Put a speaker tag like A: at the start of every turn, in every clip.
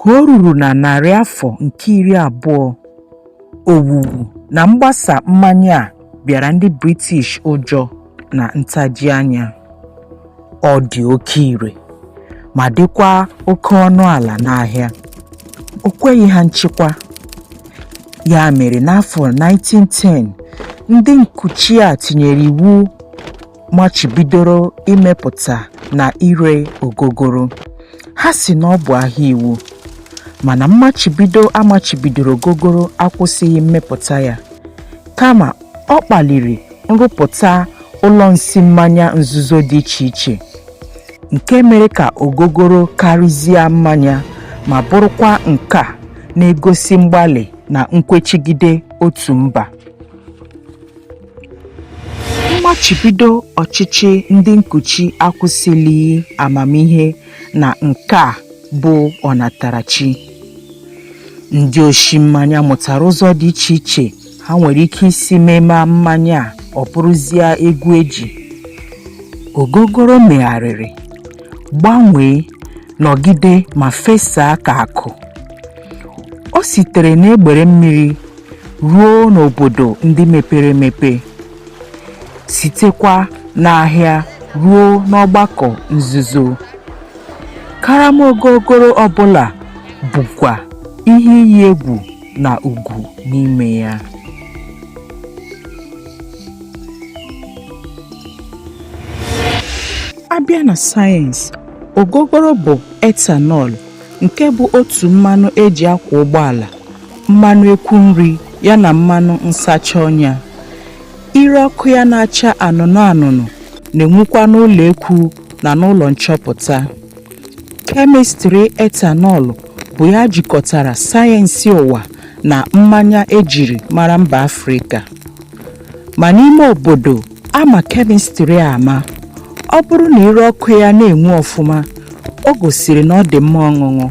A: Ka o ruru na narị afọ nke 20, owuwu na mgbasa mmanya a bịara ndị British ụjọ na ntaji anya. Ọ dị oke ire ma dịkwa oke ọnụ ala n'ahịa. O kweghị ha nchekwa. Ya mere n'afọ 1910 ndị nkuchi a tinyere iwu machibidoro imepụta na ire ogogoro. Ha si na ọ bụ ahịa iwu, mana mmachibido amachibidoro ogogoro akwụsịghị mmepụta ya, kama ọ kpaliri nrụpụta ụlọ nsị mmanya nzuzo dị iche iche, nke mere ka ogogoro karịzie mmanya ma bụrụkwa nke a na-egosi mgbalị na nkwechigide otu mba. Mmachibido ọchịchị ndị nkuchi akwụsịlighị amamihe na nke a bụ ọnatarachi. Ndị oshi mmanya mụtara ụzọ dị iche iche ha nwere ike isi meme mmanya a ọ bụrụzie egwu eji. Ogogoro megharịrị, gbanwee, nọgide ma fesaa ka akụ. O sitere n'egbere mmiri ruo n'obodo ndị mepere emepe, sitekwa n'ahịa ruo n'ọgbakọ nzuzo. Karama ogogoro ọbụla bụkwa ihe iyi egwu na ugwu n'ime ya. Abịa na sayensị, ogogoro bụ ethanol, nke bụ otu mmanụ eji akwa ụgbọala, mmanụ ekwu nri ya na mmanụ nsacha ọnya. Ire ọkụ ya na-acha anụnụ anụnụ na-enwukwa n'ụlọ ekwu na n'ụlọ nchọpụta. Kemistri ethanol bụ ya jikọtara sayensị ụwa na mmanya ejiri mara mba Afrịka. Ma n'ime obodo ama kemistri ama. Ọ bụrụ na ire ọkụ ya na-enwu ọfụma, o gosiri na ọ dị mma ọṅụṅụ,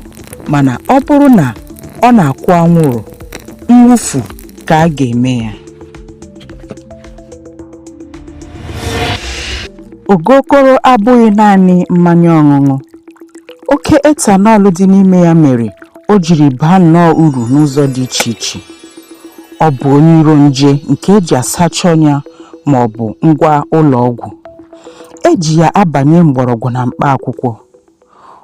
A: mana ọ bụrụ na ọ na-akwụ anwụrụ, mwụfu ka a ga-eme ya. Ogogoro abụghị naanị mmanya ọṅụṅụ. Oke ethanol dị n'ime ya mere o jiri baa nnọọ uru n'ụzọ dị iche iche. Ọ bụ onye iro nje nke eji asacha ọnya ma ọ bụ ngwa ụlọ ọgwụ. Eji ya abanye mgbọrọgwụ na mkpa akwụkwọ.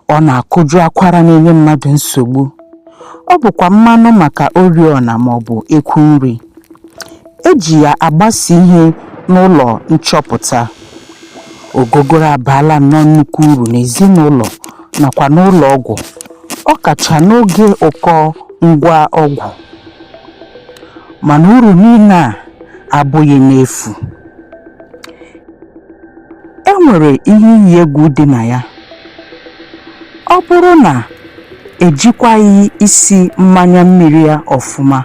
A: Ọ na-akụju akwara na-enye mmadụ nsogbu. Ọ bụkwa mmanụ maka oriọna ma ọ bụ ekwu nri. Eji ya agbasa ihe n'ụlọ nchọpụta. Ogogoro abaala nnọọ nnukwu uru n'ezinụlọ nakwa n'ụlọ ọgwụ, ọ kacha n'oge ụkọ ngwa ọgwụ. Mana uru niile a abụghị n'efu. E nwere ihe iyi egwu dị na ya. Ọ bụrụ na ejikwaghị isi mmanya mmiri ya ọfụma,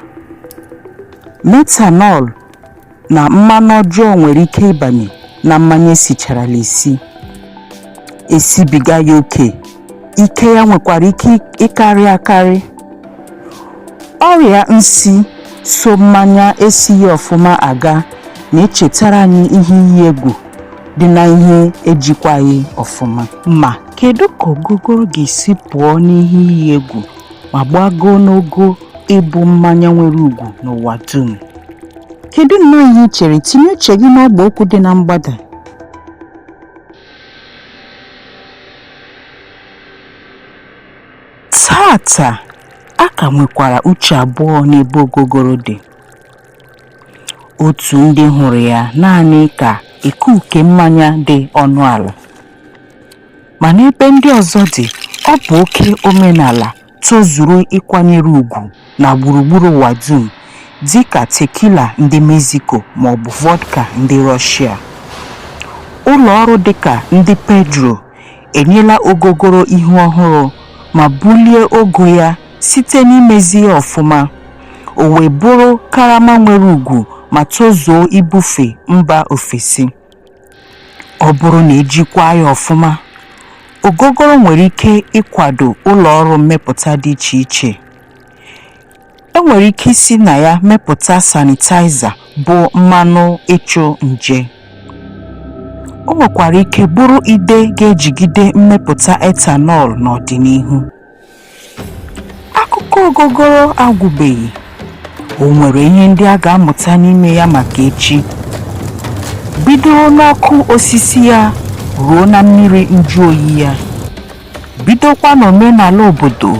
A: methanol na mmanụ ọjọọ nwere ike ịbanye na mmanya esicharala esibiga ya oke. Ike ya nwekwara ike ịkarị akarị. Ọrịa nsị so mmanya esighị ọfụma aga na-echetara anyị ihe iyi egwu dị na ihe ejikwaghị ọfụma. Ma kedu ka ogogoro ga-esi pụọ n'ihe iyi egwu ma gbagoo n'ogo ịbụ mmanya nwere ugwu n'ụwa dum? Kedu nnọọ ihe ị chere? Tinye uche gị n'ọgba okwu dị na mgbada. Tata a ka nwekwara uche abụọ n'ebe ogogoro dị. Otu ndị hụrụ ya naanị ka ikuke mmanya dị ọnụ ala, ma n'ebe ndị ọzọ dị, ọ bụ oke omenala tozuru ịkwanyere ugwu na gburugburu ụwa dum, dịka tequila ndị Mexico ma ọ bụ vodka ndị Russia. Ụlọ ọrụ dịka ndị Pedro enyela ogogoro ihu ọhụrụ ma bulie ogo ya site n'imezi ya ọfụma. O wee bụrụ karama nwere ugwu ma tozuo ibufe mba ofesi. Ọ bụrụ na ejikwa ya ọfụma, ogogoro nwere ike ịkwado ụlọ ọrụ mmepụta dị iche iche. E nwere ike isi na ya mepụta sanitizer bụ mmanụ ịchụ nje. O nwekwara ike bụrụ ide ga-ejigide mmepụta ethanol n'ọdịnihu. Akụkọ ogogoro agwụbeghị. O nwere ihe ndị a ga-amụta n'ime ya maka echi. Bido n'ọkụ osisi ya ruo na mmiri njuoyi ya. Bidokwa n'omenala obodo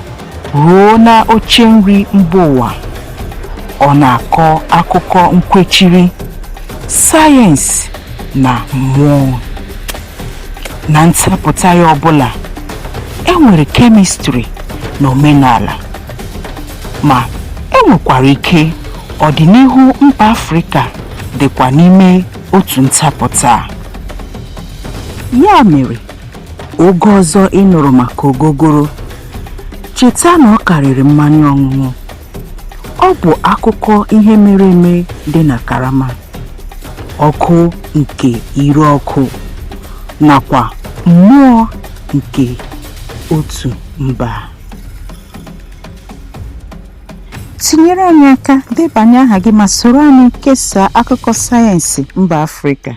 A: ruo na oche nri mba ụwa. Ọ na-akọ akụkọ nkwechiri, sayensị na mmụọ. Na ntapụta ya ọbụla, enwere kemistri na omenala. Ma enwekwara ike ọdịnihu mba Afrịka dịkwa n'ime otu ntapụta. Ya mere, oge ọzọ ị nụrụ maka ogogoro, cheta na ọ karịrị mmanya ọṅụṅụ. Ọ bụ akụkọ ihe mere eme dị na karama, ọkụ nke ire ọkụ, nakwa mmụọ nke otu mba. Tinyere anyị aka, debanye aha gị ma soro anyị kesaa akụkọ sayensị mba Afrịka.